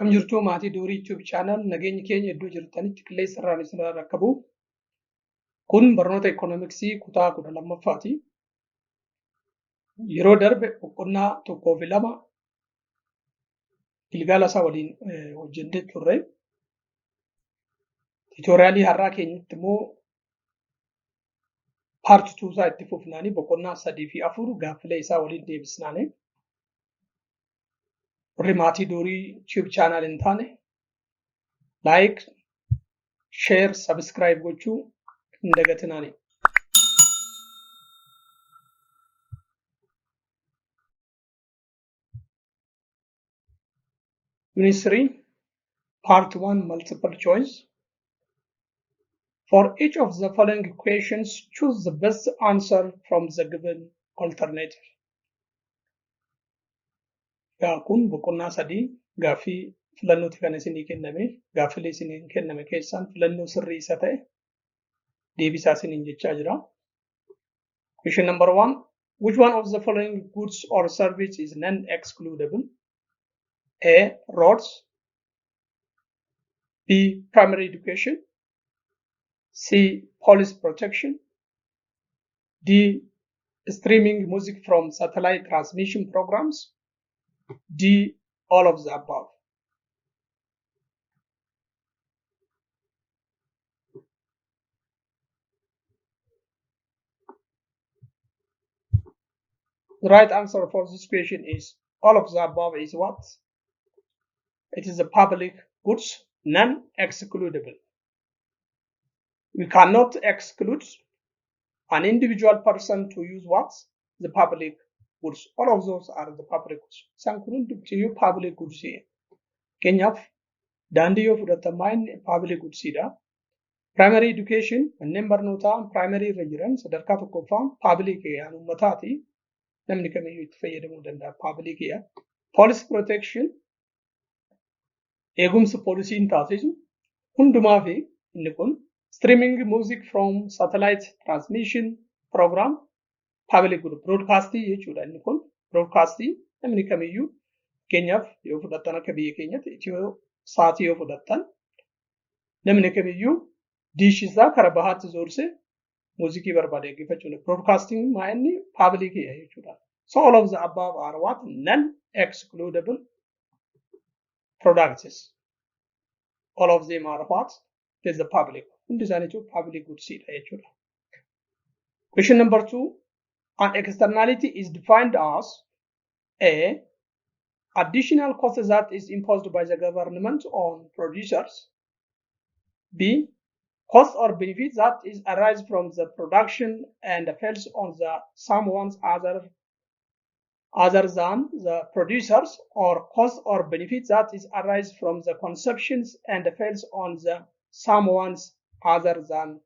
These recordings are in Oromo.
Kam jirtu maatii Dorii Tube channel nageenyi keenya iddoo jirtanitti qilleensa irraan isin rakkabu. Kun barnoota ikoonomiksii kutaa 12ffaati. Yeroo darbe boqonnaa 1 fi 2 Gilgaala isaa waliin hojjennee turre. Tiitoriyaalii har'aa keenyatti immoo paartii 2 isaa itti fufnaanii boqonnaa 3 fi 4 gaaffilee isaa waliin deebisnaanii. Warri maatii Dorii Tube channel hin taane like, share, subscribe gochuu hin dagatinaanii. Unit 3, Part 1, Multiple Choice. For each of the following questions, choose the best answer from the given alternative. Kun boqonnaa 3 gaaffii filannooti kan isinii kenname. Gaaffilee isiniin kenname keessaan filannoo sirrii isa ta'e deebisaa isiniin jechaa jira. Question number 1. Which one of the following goods or service is non-excludable? A. Roads. B. Primary education. C. Police protection. D. Streaming music from satellite transmission programs. D. All of the above. The right answer for this question is all of the above is what? It is the public goods, non-excludable. We cannot exclude an individual person to use what? The public goods. All of those are the public goods. Isaan kun hundi public goods. Keenyaaf daandii yoo fudhatamaan public goods dha. Primary education manneen barnootaa primary irra jiran sadarkaa tokkoffaan public yaan uummataati. Namni kamiyyuu itti fayyadamuu danda'a public ya. Police protection eegumsa poolisiin taasisu hundumaa fi inni kun streaming music from satellite transmission program public good broadcasting jechuudha inni kun broadcasting namni kamiyyuu keenyaaf yoo fudhattan akka biyya keenyatti itiyoo saatii yoo fudhattan namni kamiyyuu diishisaa karaa bahaatti zoorse muuzikii barbaade eeggachuudha broadcasting maa'inni public jechuudha. So all of the above are what? Non-excludable products. All of them are what? There's the public. Hundi isaaniitu public goods jechuudha. Question number 2. An externality is defined as A. Additional cost that is imposed by the government on producers. B. Cost or benefit that is arise from the production and falls on the someone's other than the producers, or cost or benefit that is arise from the consumptions and falls on the someone's other than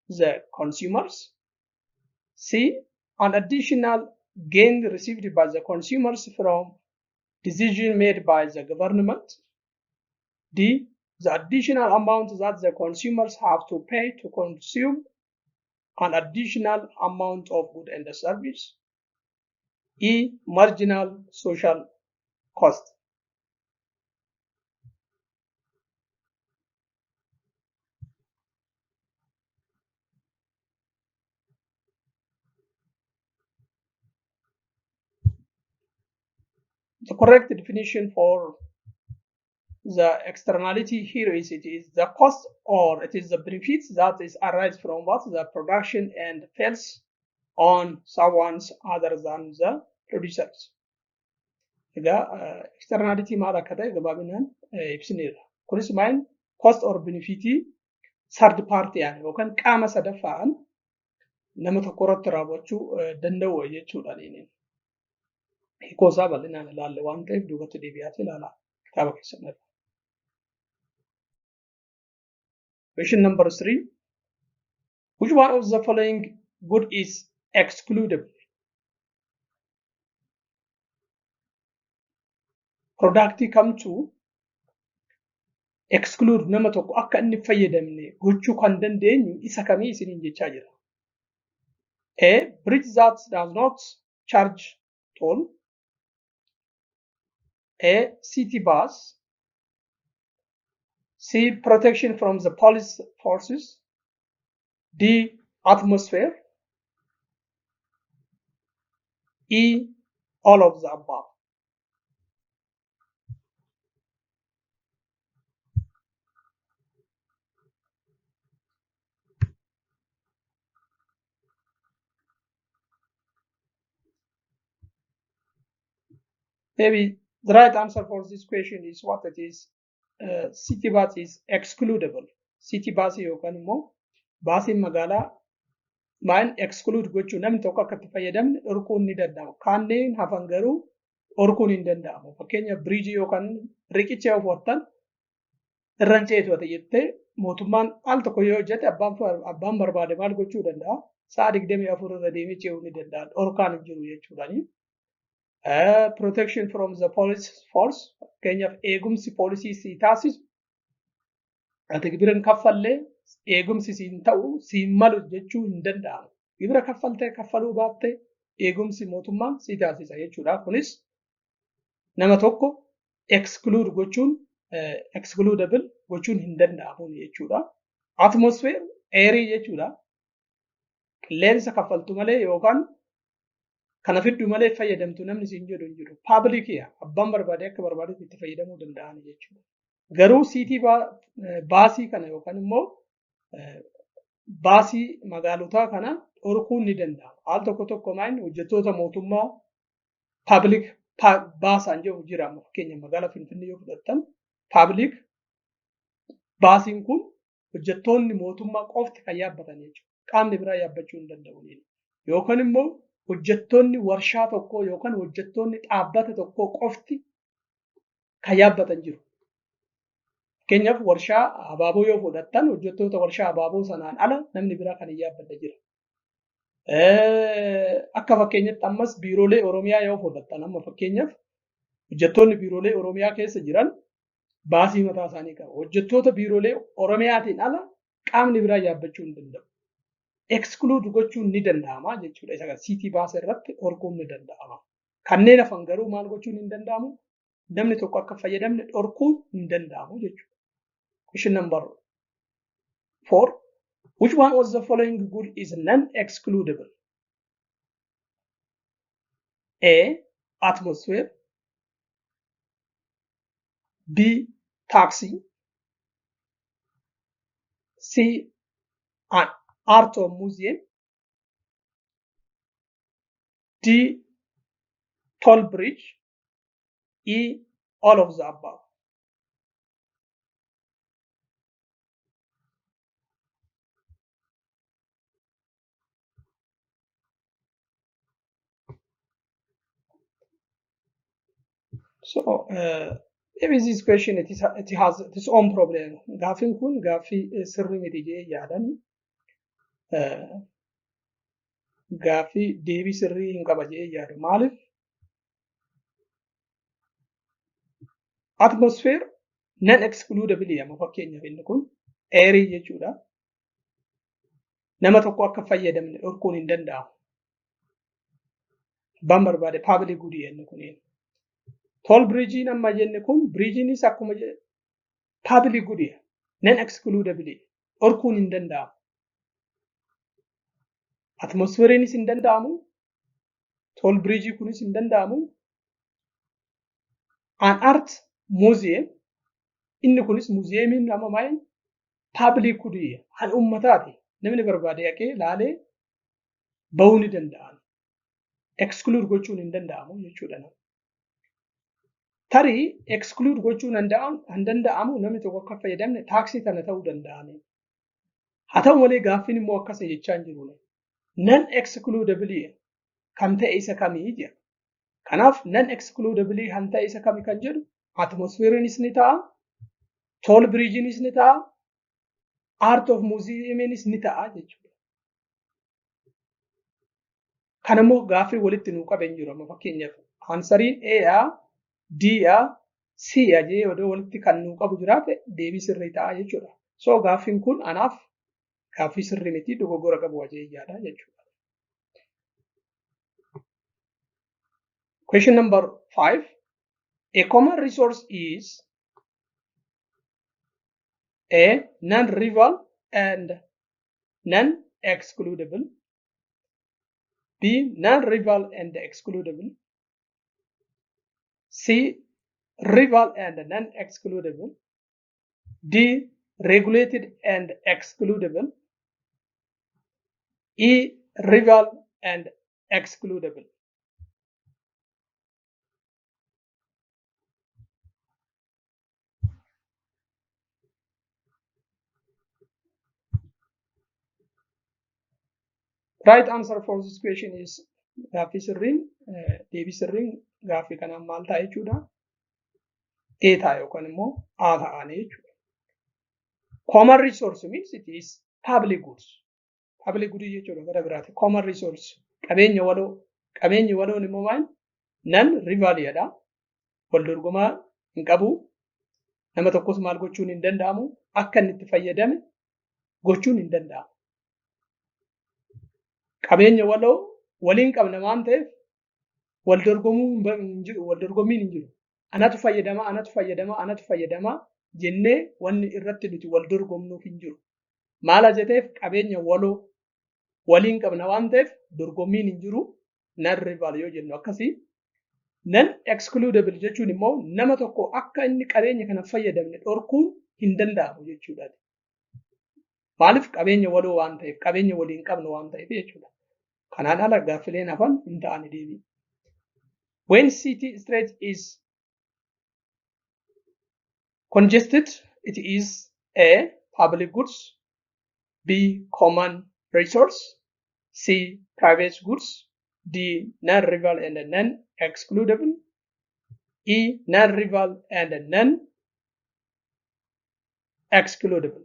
the consumers. C. An additional gain received by the consumers from decision made by the government. D. The additional amount that the consumers have to pay to consume an additional amount of good and service. E. Marginal social cost. The correct definition for the externality here is it is the cost or it is the benefits that is arise from what? The production and falls on someone's other than the producers. Externality maal akka ta'e gabaabinaan ibsineerra. Kunis maal cost or benefit third party yookaan qaama sadaffaan nama tokko irratti raawwachuu danda'u jechuudha. Hiikoo isaa bal'inaan ilaalle waan ta'eef duubatti deebi'aatee ilaalaa kitaaba keessatti. Question number 3. Which one of the following good is excludable? Productii kamtu exclude nama tokko akka inni fayyadamne gochuu kan dandeenyu isa kamii isiniin jechaa jira. A. Bridge that does not charge toll. A. City bus. C. Protection from the police forces. D. Atmosphere. E. All of the above. Maybe the right answer for this question is what it is. City bus is excludable. City bus yookaan immoo baasiin magaalaa maan exclude gochuu namni tokko akka itti fayyadamne dhorkuun ni danda'ama. Kanneen hafan garuu dhorkuun hin danda'amu. Fakkeenyaaf biriijii yookaan riqicha yoo fudhattan irraan ceetu jettee mootummaan al tokko yoo hojjete abbaan barbaade maal gochuu danda'a? Sa'a 24 irra deemee ce'uu ni danda'a. Dhorkaan hin jiru jechuudhaani. Protection from the police force fakkeenyaaf eegumsi poolisii si taasisu ati gibira hin kaffallee eegumsi siin ta'u siin malu jechuu hin danda'amu. Gibira kaffaltee kaffaluu baattee eegumsi mootummaan si taasisa jechuudha. Kunis nama tokko exclude gochuun excludable gochuun hin danda'amu jechuudha. Atmosphere eerii jechuudha. Qilleensa kaffaltu malee yookaan kana fiddu malee fayyadamtu namni siin jedhu hin jiru. Paablikiya abbaan barbaade akka barbaadetti itti fayyadamuu danda'an jechuudha. Garuu siitii baasii kana yookaan immoo baasii magaalotaa kana dhorkuun ni danda'ama. Al tokko tokko maayini hojjettoota mootummaa paablik baasaan jedhu jira. Fakkeenya magaalaa Finfinnee yoo fudhattan paablik baasiin kun hojjettoonni mootummaa qofti kan yaabbatan jechuudha. Qaamni biraa yaabbachuu hin danda'u. Yookaan immoo hojjettoonni warshaa tokkoo yookaan hojjettoonni dhaabbata tokkoo qofti kan yaabbatan jiru. Fakkeenyaaf warshaa abaaboo yoo fudhattan hojjettoota warshaa abaaboo sanaan ala namni biraa kan hin yaabbata jira. Akka fakkeenyatti ammas biiroolee Oromiyaa yoo fudhattan amma fakkeenyaaf hojjettoonni biiroolee Oromiyaa keessa jiran baasii mataa isaanii qabu. Hojjettoota biiroolee Oromiyaatiin ala qaamni biraa yaabbachuu hin danda'u. Exclude gochuun ni danda'ama jechuudha. Isa kan siitii baasa irratti dhorkuun ni danda'ama. Kanneen hafan garuu maal gochuun hin danda'amu? Namni tokko akka fayyadamne dhorkuun hin danda'amu jechuudha. Question number 4. Which one of the following good is non-excludable? A. Atmosphere. B. Taxi. C. An art or museum. D. Toll bridge. E. All of the above. So maybe this question it has its own problem. Gaaffiin kun gaaffii sirrii miti jedhee yaadani. Gaaffii deebii sirrii hin qaba jedhee yaadu. Maaliif? Atmosphere non-excludable amma fakkeenyaaf inni kun eerii jechuudha. Nama tokko akka fayyadamne dhorkuun hin danda'amu. Abbaan barbaade public good inni kun. Toll bridge amma jenne kun bridgenis akkuma public good non-excludable dhorkuun hin danda'amu. Atmosfeeriinis hin danda'amu. Toll bridge kunis hin danda'amu. An art museum inni kunis museemiin amma maayini public good kan uummataati. Namni barbaade dhaqee laalee bahuu ni danda'an. Exclude gochuun hin danda'amu jechuudha. Tarii exclude gochuun hin danda'amu namni tokko akka fayyadamne taaksii kana ta'uu danda'ani. Haa ta'u malee gaaffiin immoo akkasa jechaa hin jiru. Non-excludable kan ta'e isa kamii jedha. Kanaaf non-excludable kan ta'e isa kamii kan jedhu atmosfeeriinis ni ta'a, toll bridge'inis ni ta'a, art of museum'inis ni ta'a jechuudha. Kan immoo gaaffii walitti nuu qaben jiru amma fakkeenyaaf ansariin A, D, C jee odoo walitti kan nuu qabu jiraate deebii sirrii ta'a jechuudha. So gaaffiin kun anaaf gaaffii sirrii miti dogoggora qabu wajee yaada jechuudha. Question number 5. A common resource is A. Non-rival and non-excludable. B. Non-rival and excludable. C. Rival and non-excludable. D. Regulated and excludable. E. Rival and excludable. Right answer for this question is gaaffii sirriin deebii sirriin gaaffii kanaan maal ta'a jechuudha? A ta'a yookaan immoo A ta'anii jechuudha. Common resource means it is public goods. Public good jechuudha gara biraati. Common resource qabeenya waloo. Qabeenyi waloon immoo maal? Nan rivaliyadha. Wal dorgomaa hin qabu. Nama tokkos maal gochuun hin danda'amu. Akka inni itti fayyadame gochuun hin danda'amu. Qabeenya waloo waliin qabna waan ta'eef wal dorgommiin hin jiru. Anatu fayyadama jennee wanni irratti nuti wal dorgomnuuf hin jiru. Maala jeteef qabeenya waloo waliin qabna waan ta'eef dorgommiin hin jiru. Non rival yoo jennu akkasii. Non excludable jechuun immoo nama tokko akka inni qabeenya kana fayyadamne dhorkuun hin danda'amu jechuudha. Maaliif qabeenya waloo waan ta'eef qabeenya waliin qabnu waan ta'eef jechuudha. Kanaan ala gaaffileen hafan hin ta'ani deebii. When city street is congested, it is A. Public goods, B. Common resource, C. Private goods, D. Non-rival and non-excludable, E. Non-rival and non-excludable.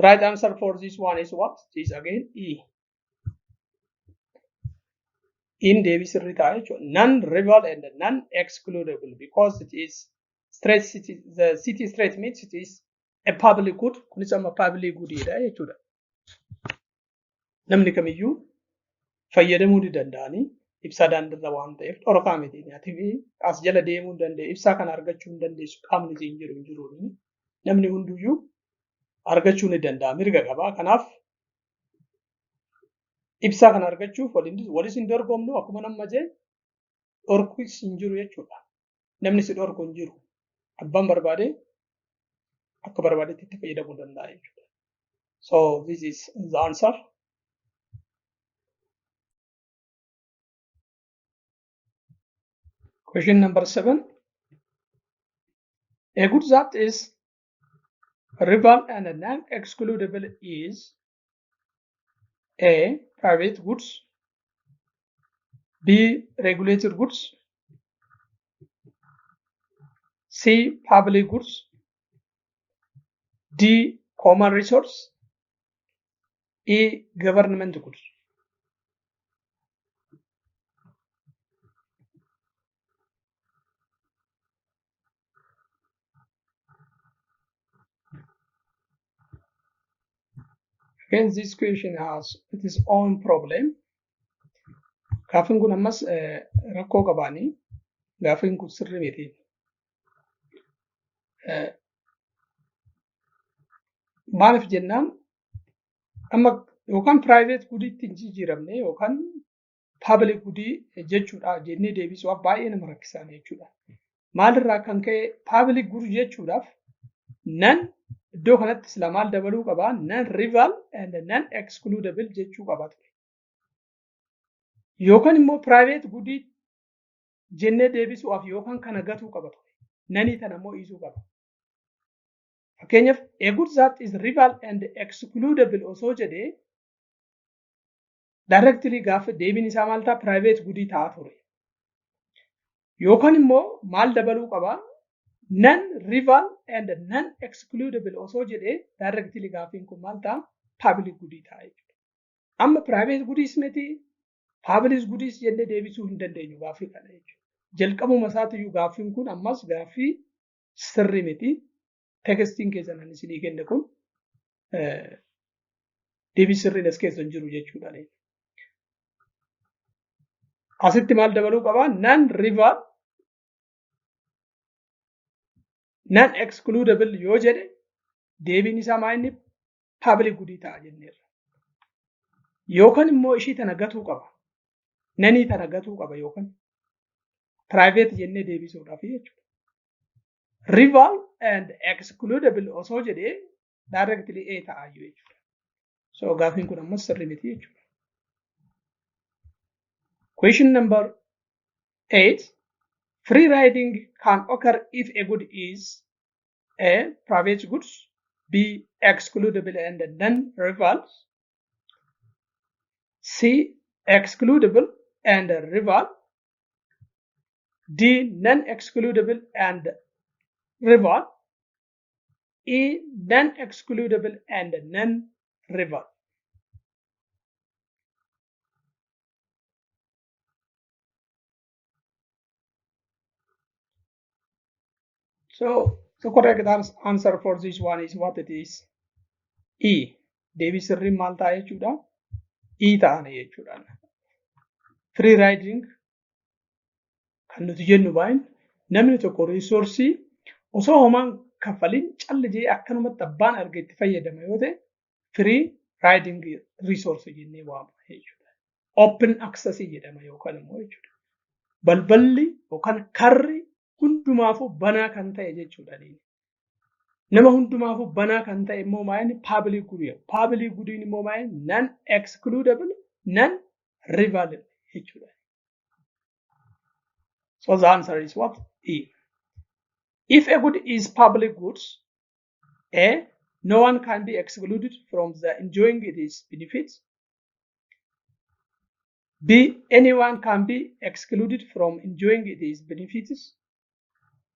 Right answer for this one is what? It is again E. In Davis non-rival and non-excludable because it is straight city. The city straight means it is a public good. Kunis amma public good jechuudha. Namni kamiyyuu fayyadamuu ni danda'ani. Ibsaa daandirra waan ta'eef dhorkaa miti. Ati as jala deemuu hin danda'e. Ibsaa kana argachuu hin dandeessu. Qaamni siin jiru hin jiru. Namni hunduyyuu argachuu ni danda'a. Mirga qaba. Kanaaf ibsaa kana argachuuf walis hin dorgomnu akkuma nama jee dhorkuus hin jiru jechuudha. Namni si dhorku hin jiru. Abbaan barbaade akka barbaadetti itti fayyadamuu danda'a jechuudha. So this is the answer. Question number 7. A good that is rival and non-excludable is A. Private goods, B. Regulated goods, C. Public goods, D. Common resource, E. Government goods. Again, this question has its own problem. Gaaffiin kun ammas rakkoo qabaanii gaaffiin kun sirrii miti. Maaliif jennaan amma yookaan private goodiitti hin jijjiiramne yookaan public goodii jechuudha jennee deebisuudhaaf baay'ee nama rakkisan jechuudha. Maalirraa kan ka'e public good jechuudhaaf nan iddoo kanatti sila maal dabaluu qabaa non-rival and non-excludable jechuu qaba ture. Yookaan immoo private goodii jennee deebisuudhaaf yookaan kana gatuu qaba ture. Nanii tana immoo dhiisuu qaba. Fakkeenyaaf a good that is rival and excludable osoo jedhee directly gaafa deebiin isaa maal ta'a private goodii ta'a ture. Yookaan immoo maal dabaluu qabaa non-rival and non-excludable osoo jedhee directly gaaffiin kun maal ta'a public goodii ta'a jechuudha. Amma private goodies miti public goodies jennee deebisuu hin dandeenyu gaaffii kana jechuudha. Jalqabuma isaatiyyuu gaaffiin kun ammas gaaffii sirrii miti. Tekstiin keessan isinii kenne kun deebii sirriin as keessa hin jiru jechuudha. Asitti maal dabaluu qaba? Non-rival, non-excludable yoo jedhe deebiin isaa maa inni public goodii ta'a jenneerra. Yookaan immoo ishii tana gatuu qaba. Nanii tana gatuu qaba yookaan private jennee deebisuudhaaf jechuudha. Rival and excludable osoo jedhee directly A ta'a jechuudha. So gaafiin kun ammas sirrii miti jechuudha. Question number 8. Free riding can occur if a good is A. Private goods, B. Excludable and non-rival, C. Excludable and rival, D. Non-excludable and rival, E. Non-excludable and non-rival. So the correct answer for this one is what it is. E. Deebii sirriin maal ta'a jechuudha? E ta'ana jechuudha. Free riding kan nuti jennu baay'een namni tokko riisoorsii osoo homaan kaffaliin callijee akkanumatti abbaan arge itti fayyadama yoo ta'e free riding resource jennee waamna jechuudha. Open access jedhama yookaan immoo jechuudha. Balballi yookaan karri hundumaafuu banaa kan ta'e jechuudha. Nama hundumaafuu banaa kan ta'e immoo maayini public good. Public goodiin immoo maayini non-excludable, non-rival jechuudha. So the answer is what? E. If a good is public goods, A. No one can be excluded from the enjoying its benefits. B. Anyone can be excluded from enjoying its benefits.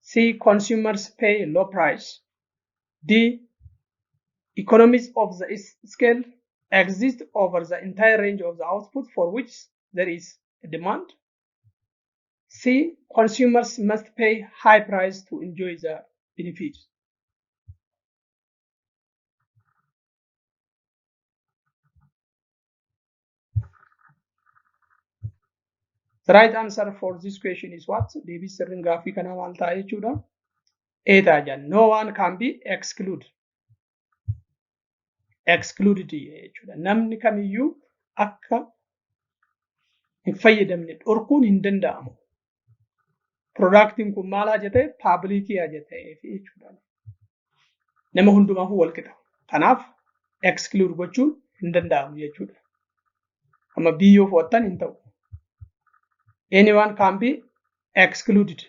C. Consumers pay low price. D. Economies of the scale exist over the entire range of the output for which there is a demand. C. Consumers must pay high price to enjoy the benefits. The right answer for this question is what? Deebii sirriin gaaffii kanaa maal ta'a jechuudha? A ta'a jenna. No one can be excluded. Excluded jechuudha. Namni kamiyyuu akka hin fayyadamne dhorkuun hin danda'amu. Productiin kun maal haa jetee? Publicii haa jetee jechuudha. Nama hundumaafuu wal qixa. Kanaaf exclude gochuun hin danda'amu jechuudha. Amma biyyoo fudhattan hin ta'u. Anyone can be excluded.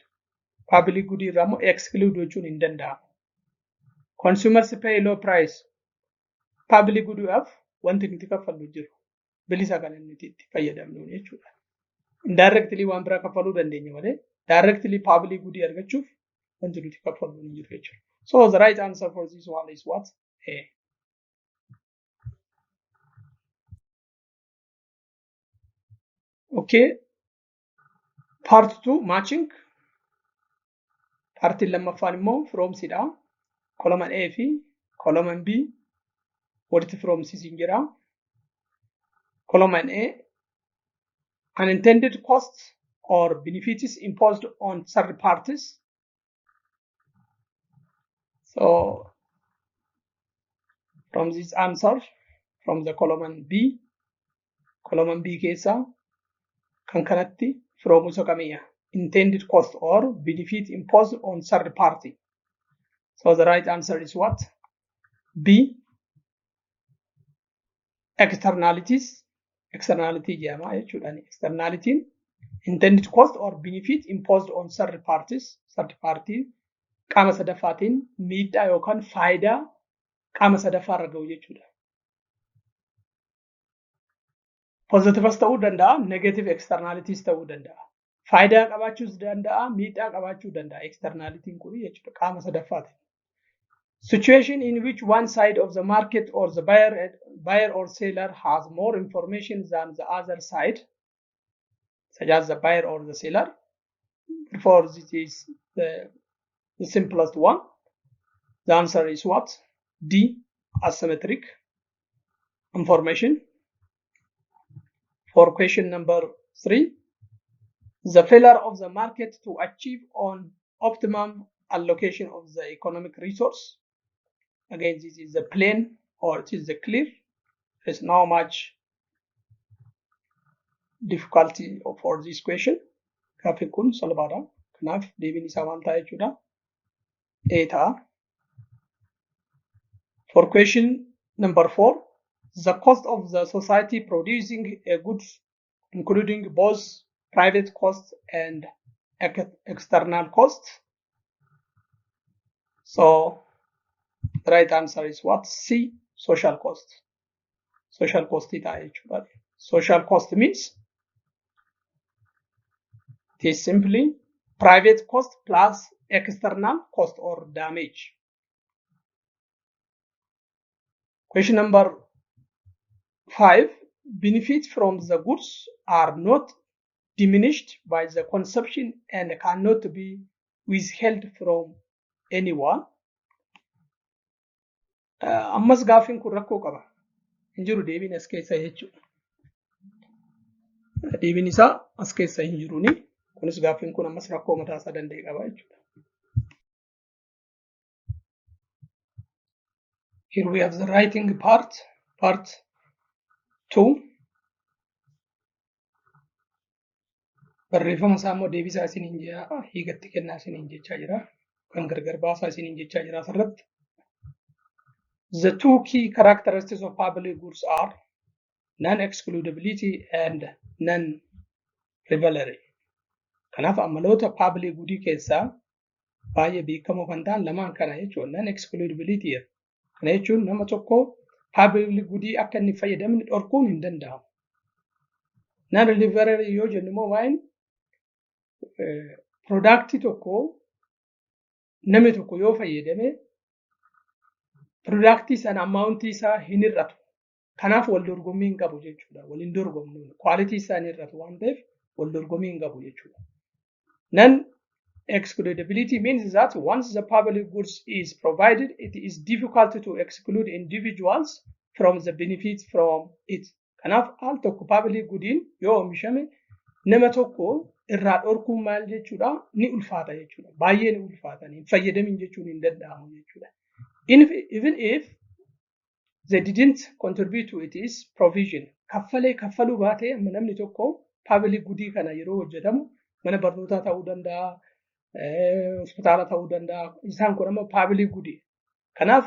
Public good irraa immoo exclude gochuun hin danda'amu. Consumers pay low price. Public goodhaaf wanti nuti kaffallu jiru. Bilisa kana nuti itti fayyadamnu jechuudha. Indirectly waan biraa kaffaluu dandeenya malee directly public good argachuuf wanti nuti kaffallu hin jiru jechuudha. So the right answer for this one is what? A. Okay. Part 2 matching. Partiin lammaffaan immoo firoomsiidha. Column A fi column B walitti firoomsisiin jira. Column A. Unintended costs or benefits imposed on third parties. So from this answer, from the column B keessa kan kanatti firoomusa kamiya? Intended cost or benefit imposed on third party. So the right answer is what? B. Externalities. Externality jedhama jechuudhaan. Externalitiin intended cost or benefit imposed on third parties. Third party qaama sadaffaatiin miidhaa yookaan faayidaa qaama sadaffaa irra ga'u jechuudha. Positives ta'uu danda'a, negative externalities ta'uu danda'a. Faayidaa qabaachuus danda'a, miidhaa qabaachuu danda'a. Externalitiin kun jechuudha qaama sadaffaati. Situation in which one side of the market or the buyer or seller has more information than the other side, such as the buyer or the seller. Therefore, this is the simplest one. The answer is what? D. asymmetric information. For question number 3, the failure of the market to achieve on optimum allocation of the economic resource. Again, this is the plain or it is the clear. There's not much difficulty for this question. Gaaffiin kun salphaadha. Kanaaf deebiin isaa maal ta'a jechuudha? A ta'a. For question number 4, the cost of the society producing a goods, including both private costs and external costs. So the right answer is what? C, social cost. Social cost ta'a jechuudha. Social cost means it is simply private cost plus external cost or damage. Question number 5, benefits from the goods are not diminished by the consumption and cannot be withheld from anyone. Ammas gaaffiin kun rakkoo qaba. Hin jiru deebiin as keessa jechuudha. Deebiin isaa as keessa hin jiruni. Kunis gaaffiin kun ammas rakkoo mataa isaa danda'e qaba jechuudha. Here we have the writing part 2. Barreeffama isaa immoo deebisaa isiniin jira. Hiikatti kennaa isiniin jechaa jira. Kan gargar baasaa isiniin jechaa jira asirratti. The 2 key characteristics of public goods are non-excludability and non-rivalry. Kanaaf amaloota public goodii keessaa baay'ee beekamoo kan ta'an lamaan kana jechuun non-excludability. Kana jechuun nama tokko public goodii akka inni fayyadamne dhorkuun hin danda'amu. Non-rivalry yoo jennu immoo waa'in productii tokko namni tokko yoo fayyadame productii sana amount isaa hin hir'atu. Kanaaf wal dorgommii hin qabu jechuudha. Waliin dorgomnu. Quality isaa hin hir'atu waan ta'eef wal dorgommii hin qabu jechuudha. Non-excludability means that once the public goods is provided, it is difficult to exclude individuals from the benefits from it. Kanaaf al tokko public goodiin yoo oomishame nama tokko irraa dhorkuun maal jechuudha? Ni ulfaata jechuudha. Baay'ee ni ulfaata. Hin fayyadamin jechuun hin danda'amu jechuudha. Even if they didn't contribute to its provision. Kaffaluu baatee amma namni tokko public goodii kana yeroo hojjetamu mana barnootaa ta'uu danda'a, hospitaala ta'uu danda'a. Isaan kun amma public goodii. Kanaaf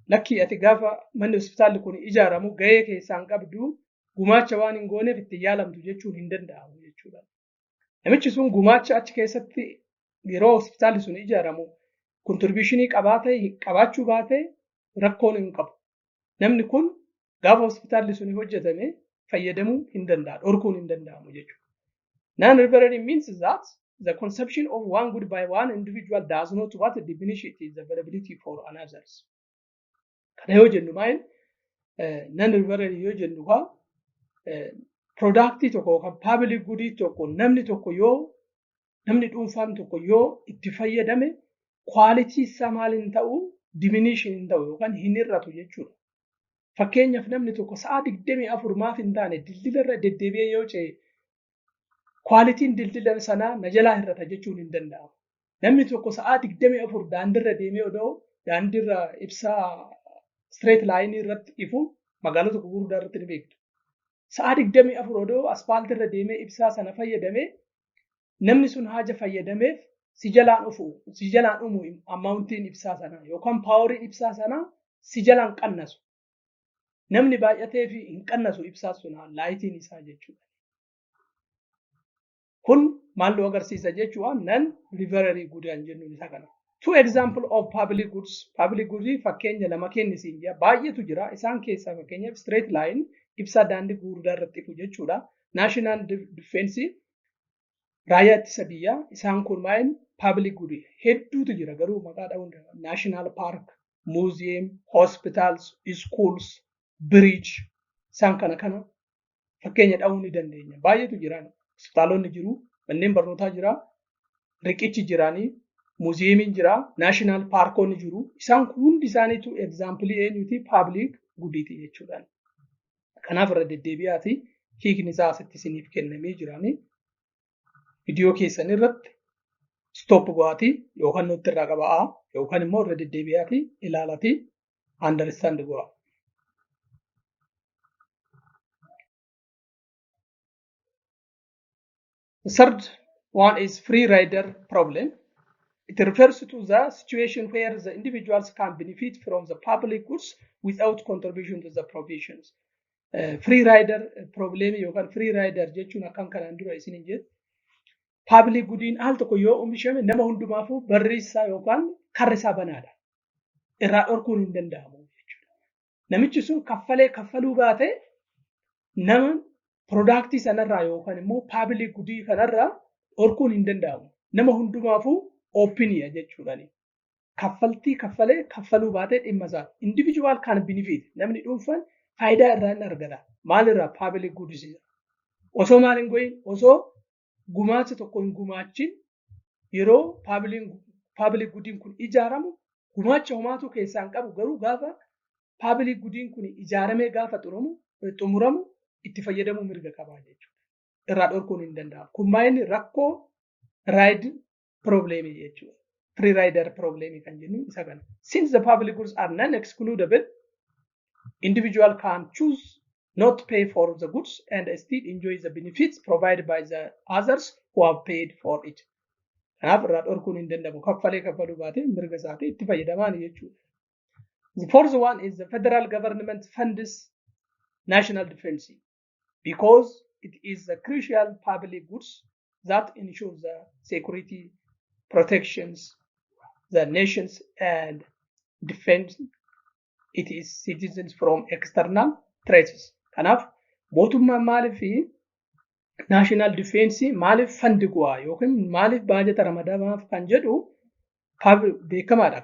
lakkii ati gaafa manni hospitaalli kun ijaaramu gahee keessaan qabdu gumaacha waan hin gooneef itti yaalamtu jechuun hin danda'amu jechuudha. Namichi sun gumaacha achi keessatti yeroo hospitaalli sun ijaaramu contributionii qabaachuu baatee rakkoon hin qabu. Namni kun gaafa hospitaalli sun hojjetame fayyadamuu hin danda'a, dhorkuun hin danda'amu jechuudha. Non-rivalry means that the consumption of one good by one individual does not what diminish its availability for others. Kana yoo jennu maal non-rivalry yoo jennu productii tokko kan public goodii tokko namni dhuunfaan tokko yoo itti fayyadame quality isaa maal hin ta'u diminish hin ta'u yookaan hin hir'atu jechuudha. Fakkeenyaaf namni tokko sa'a 24 maaf hin taane dildila irra deddeebi'ee yoo ce'e qualitiin dildila sanaa na jalaa hir'ata jechuun hin danda'amu. Namni tokko sa'a 24 daandiirra deemee odoo daandiirra ibsaa straight line irratti ifu magaalota gurguddaa irratti ni beektu. Sa'a 24 odoo aspaaltirra deemee ibsaa sana fayyadamee namni sun haja fayyadameef si jalaan dhumu amountiin ibsaa sanaa yookaan paaworiin ibsaa sanaa si jalaan qannasu. Namni baay'atee fi hin qannasu ibsaa sunaa laayitiin isaa jechuudha. Kun maal nu agarsiisa jechuudha? Non-rivalry good kan jennuun isa kana. 2 example of public goods. Public goods fakkeenya lama kennisiin jira. Baay'eetu jira. Isaan keessaa fakkeenyaaf straight line ibsaa daandii gurguddaa irratti ifu jechuudha. National defense raayyaa ittisa biyyaa isaan kun maal public good hedduutu jira garuu maqaa dha'uun national park, museum, hospitals, schools, bridge isaan kana fakkeenya dha'uu ni dandeenya. Baay'eetu jira. Hospitaalonni jiru, manneen barnootaa jira, riqichi jiranii, muuziyeemiin jira, naashinaal paarkoonni jiru. Isaan kun hundi isaaniitu egzaampilii eenyuti paabliik gudiiti jechuudha. Kanaaf irra deddeebi'aati hiikni isaa asitti isiniif kennamee jirani. Viidiyoo keessan irratti stoop go'aati yookaan nutti irraa qabaa yookaan immoo irra deddeebi'aati ilaalaati understand go'a. The third one is free rider problem. It refers to the situation where the individuals can benefit from the public goods without contribution to the provisions. Free rider problem yookaan free rider jechuun akkan kanaan dura isin hin jedhu. Public goodiin al tokko yoo oomishame nama hundumaafuu barri isaa yookaan karri isaa banaadha. Irraa dhorkuun hin danda'amu jechuudha. Namichi sun kaffaluu baate nama product sanarraa yookaan immoo public goodii kanarraa dhorkuun hin danda'amu. Nama hundumaafuu oopiniya jechuudhaani. Kaffaluu baatee dhimma isaa. Individual kan benefit namni dhuunfaan faayidaa irraa hin argata. Maalirraa public goods osoo maal hin goyin osoo gumaacha tokko hin gumaachin yeroo public goodiin kun ijaaramu gumaacha homaatu keessaan qabu garuu gaafa public goodiin kun ijaaramee gaafa xumuramu itti fayyadamuu mirga qabaa jechuudha. Irraa dhorkuun hin danda'amu. Kun maayini rakkoo ride problem jechuudha. Free rider problem kan jennu isa kana. Since the public goods are non-excludable, individual can choose not pay for the goods and still enjoy the benefits provided by the others who have paid for it. Kanaaf irraa dhorkuun hin danda'amu. Kaffaluu baate mirga isaati itti fayyadamaan jechuudha. The fourth one is the federal government funds national defense because it is the crucial public goods that ensure the security, protections, the nations and defend its citizens from external threats. Kanaaf mootummaan maaliif national defense maaliif fandi go'a yookiin maaliif baajata ramadamaaf kan jedhu beekamaadha.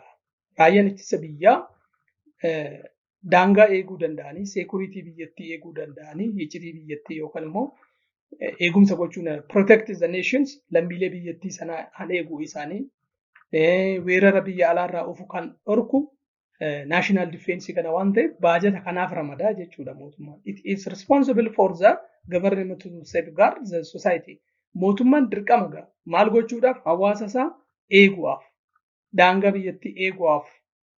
Raayyaan ittisa biyyaa daangaa eeguu danda'anii, security biyyattii eeguu danda'anii, iccitii biyyattii yookaan immoo eegumsa gochuun protect the nations lammiilee biyyattii sanaa kan eeguu isaanii weerara biyya alaarraa ofu kan dhorku national defense kana waan ta'eef baajata kanaaf ramadaa jechuudha mootummaan. It is responsible for the government to safeguard the society. Mootummaan dirqama maal gochuudhaaf hawaasa isaa eeguudhaaf daangaa biyyattii eeguudhaaf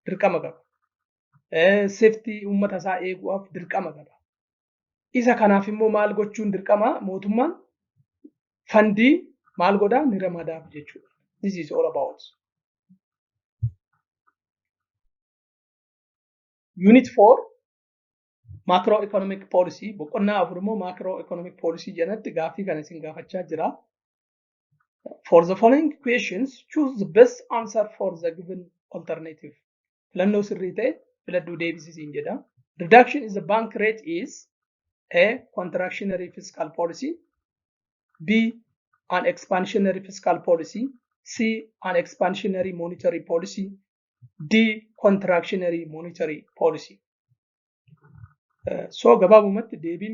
dirqama qaba. Safety uummata isaa eeguudhaaf dirqama qaba. Isa kanaaf immoo maal gochuun dirqama mootummaan fandii maal godhaa ni ramadaaf jechuudha. This is all about. Unit 4 macroeconomic policy boqonnaa afur immoo macroeconomic policy jedhatti gaaffii kana isin gaafachaa jira. For the following questions choose the best answer for the given alternative. Filannoo sirrii ta'e filadhuu deebisiin jedha. Reduction in the bank rate is A. Contractionary fiscal policy, B. An expansionary fiscal policy, C. An expansionary monetary policy, D. Contractionary monetary policy. So gabaabumatti deebiin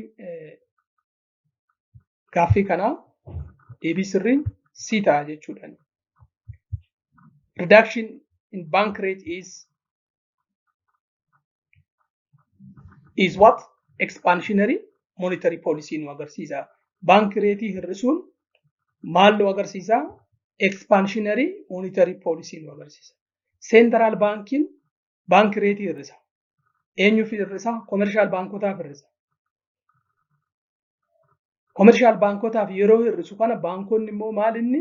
gaaffii kanaa deebii sirriin C ta'a jechuudha. Reduction in bank rate is what? Expansionary monetary policy nu agarsiisa. Bank rate hir'isuun maal nu agarsiisa? Expansionary monetary policy nu agarsiisa. Central banking bank rate hir'isa. Eenyuuf hir'isa? Commercial bankotaaf hir'isa. Commercial bankotaaf yeroo hir'isu kana baankonni immoo maal inni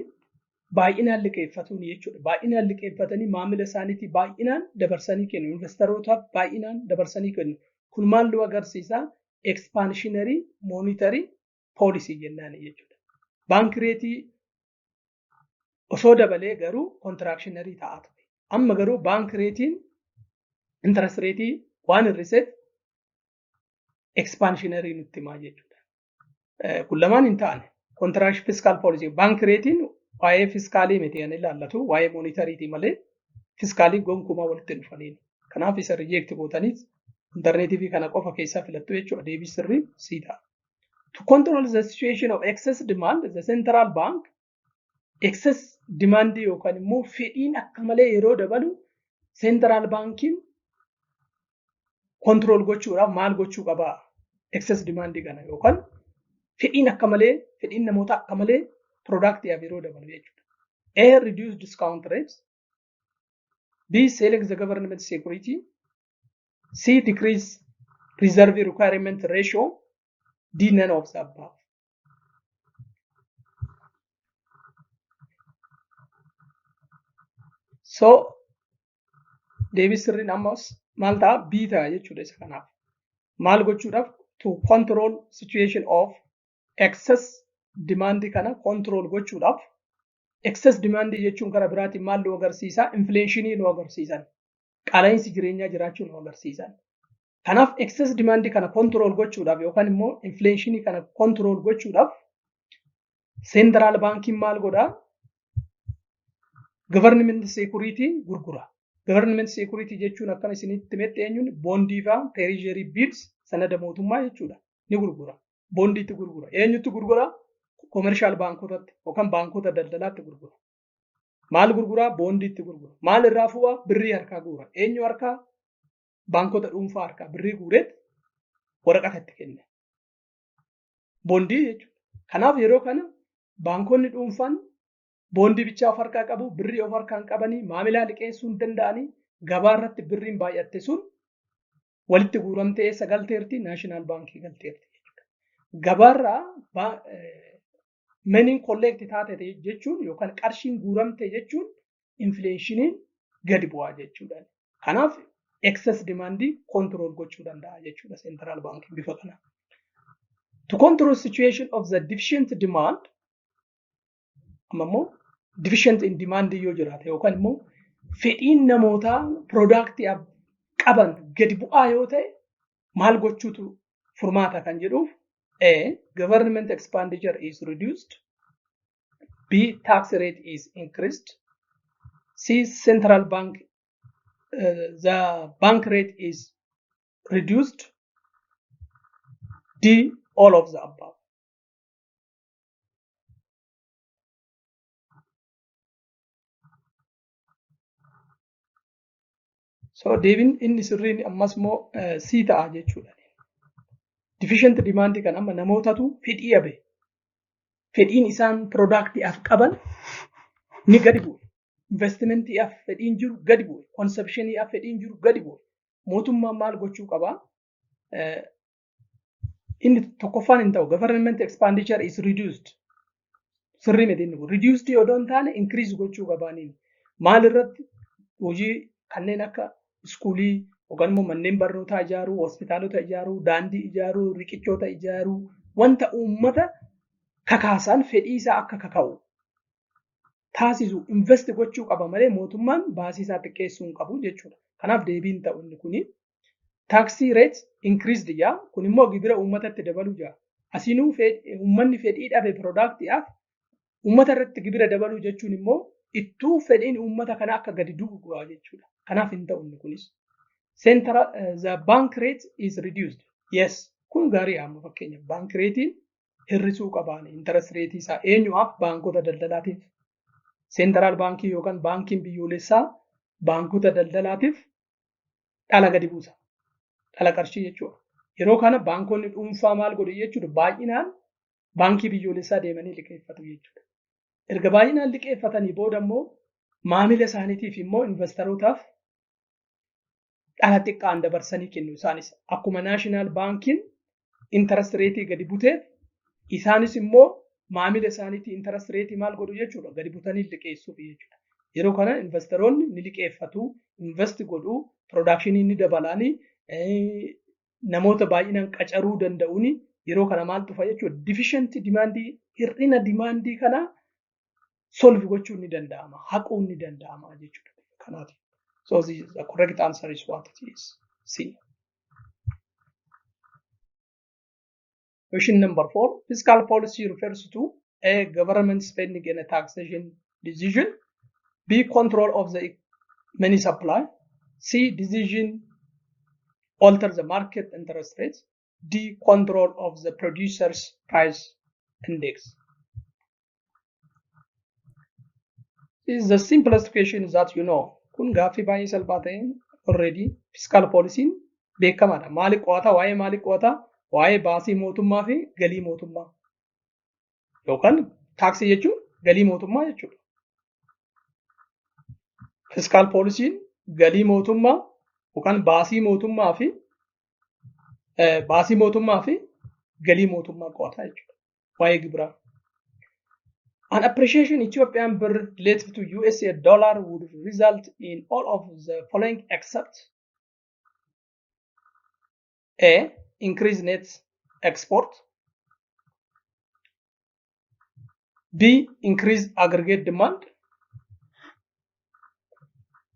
baay'inaan liqeeffatuun jechuudha. Baay'inaan liqeeffatanii maamila isaaniitii baay'inaan dabarsanii kennu. Investorootaaf baay'inaan dabarsanii kennu. Kun maal nu agarsiisa? Expansionary monetary policy jennaan jechuudha. Bank rate osoo dabalee garuu contractionary ta'aa ture. Amma garuu bank ratein interest rate waan hir'iseef expansionary nutti himaa jechuudha. Kun lamaan hin taane contraction fiscal policy bank ratein waa'ee fiskaalii miti kan ilaallatu waa'ee monetary malee fiskaalii gonkumaa walitti dhufaniin. Kanaaf isa reject gootanii internetii fi kana qofa keessaa filattu jechuudha. Deebii sirrii sii ta'a. To control the situation of excess demand, the central bank excess dimaandii yookaan immoo fedhiin akka malee yeroo dabalu seentiraal baankiin kontirool gochuudhaaf maal gochuu qabaa? Excess dimaandii kana yookaan fedhiin namoota akka malee productiidhaaf yeroo dabalu jechuudha. A. Reduce discount rates. B. Select the government security. C. Decrease reserve requirement ratio. D. None of the above. So deebii sirriin ammas maal ta'a? B ta'a jechuudha isa kanaaf. Maal gochuudhaaf? To control situation of excess demand kana control gochuudhaaf. Excess demand jechuun karaa biraatiin maal nu agarsiisa? Inflationii nu agarsiisan. Qaala'insi jireenyaa jiraachuu nu agarsiisan. Kanaaf excess demand kana control gochuudhaaf yookaan immoo inflationii kana control gochuudhaaf seentiraal baankiin maal godhaa? Government security gurgura. Government security jechuun akkana isinitti himte eenyuun? Boondii fi treasury bills sanada mootummaa jechuudha. Ni gurgura. Boondiitti gurgura. Eenyutti gurgura? Commercial baankotatti yookaan baankota daldalaatti gurgura. Maal gurguraa? Boondiitti gurgura. Maal irraa fu'a? Birrii harkaa guura. Eenyu harkaa? Baankota dhuunfaa harkaa birrii guureet waraqatatti kenne. Boondii jechuudha. Kanaaf yeroo kana baankonni dhuunfaan boondii bichaa of harkaa qabu, birrii of harkaan qabanii maamilaa liqeessuu hin danda'anii gabaa irratti birriin baay'atte sun walitti guuramtee eessa galteerti? Naashinaal baankii galteerti jechuudha. Gabaarraa maniin kolleekti taate jechuun yookaan qarshiin guuramte jechuun infleeshiniin gadi bu'aa jechuudha. Kanaaf excess demandii control gochuu danda'a jechuudha seentiraal baankiin bifa kana. To control situation of the deficient demand ammoo deficient in demand yoo jiraate yookaan immoo fedhiin namootaa productii qaban gadi bu'aa yoo ta'e maal gochuutu furmaata kan jedhuuf A. Government expenditure is reduced. B. Tax rate is increased. C. Central bank the bank rate is reduced. D. All of the above. So deebiin inni sirriin ammas immoo C ta'a jechuudha. Deficient demand kan amma namootatu fedhii dhabe. Fedhiin isaan productiidhaaf qaban ni gadi bu'e. Investmentiidhaaf fedhiin jiru gadi bu'e. Consumptioniidhaaf fedhiin jiru gadi bu'e. Mootummaan maal gochuu qabaa? Inni tokkoffaan hin ta'u. Government expenditure is reduced. Sirrii miti inni kun. Reduced yoo ta'u taane increase gochuu qabaaniin. Maal irratti? Hojii kanneen akka iskuulii yookaan immoo manneen barnootaa ijaaruu, hospitaalota ijaaruu, daandii ijaaruu, riqichoota ijaaruu, wanta uummata kakaasan fedhii isaa akka kaka'u taasisu invest gochuu qaba malee mootummaan baasii isaa xiqqeessuu hin qabu jechuudha. Kanaaf deebiin ta'u inni kuni taxi rate increased yaa kun immoo gibira uummatatti dabaluu jira. Asinuu uummanni fedhii dhabe productiidhaaf uummata irratti gibira dabaluu jechuun immoo ittuu fedhiin uummata kana akka gadi bu'u jechuudha. Kanaaf hin ta'u inni kunis. The bank rate is reduced. Yes, kun gaarii amma fakkeenyaaf bank ratein hir'isuu qabaani. Interest rate isaa eenyuuf? Baankota daldalaatiif. Seentiraal baankii yookaan baankiin biyyoolessaa baankota daldalaatiif dhala gadi buusa. Dhala qarshii jechuudha. Yeroo kana baankonni dhuunfaa maal godhu jechuudha? Baay'inaan baankii biyyoolessaa deemanii liqeeffatu jechuudha. Erga baay'inaan liqeeffatanii booda immoo maamila isaaniitiif immoo investorotaaf dhala xiqqaan dabarsanii kennu. Isaanis akkuma naashinaal baankiin interest reetii gadi buteef isaanis immoo maamila isaaniitii interest reetii maal godhu jechuudha? Gadi butanii liqeessuuf jechuudha. Yeroo kana investoroonni ni liqeeffatu, invest godhu, production ni dabalanii namoota baay'inaan qacaruu danda'uuni yeroo kana maal dhufa jechuudha? Deficient demandii hir'ina demandii kana solve gochuun ni danda'ama, haquun ni danda'ama jechuudha. Kanaaf. So the correct answer is what it is. C. Question number 4. Fiscal policy refers to A. Government spending and a taxation decision. B. Control of the money supply. C. Decision alter the market interest rates. D. Control of the producer's price index. is the simplest question that you know. Kun gaaffii baay'ee salphaa ta'een already fiscal policy'n beekamaadha. Maaliif qo'ata? Waa'ee maaliif qo'ata? Waa'ee baasii mootummaa fi galii mootummaa. Yookaan taaksii jechuun galii mootummaa jechuudha. Fiscal policy'n galii mootummaa yookaan baasii mootummaa fi galii mootummaa qo'ata jechuudha. Waa'ee gibiraa. An appreciation Ethiopian birr relative to USA dollar would result in all of the following except A. Increased net export, B. Increased aggregate demand,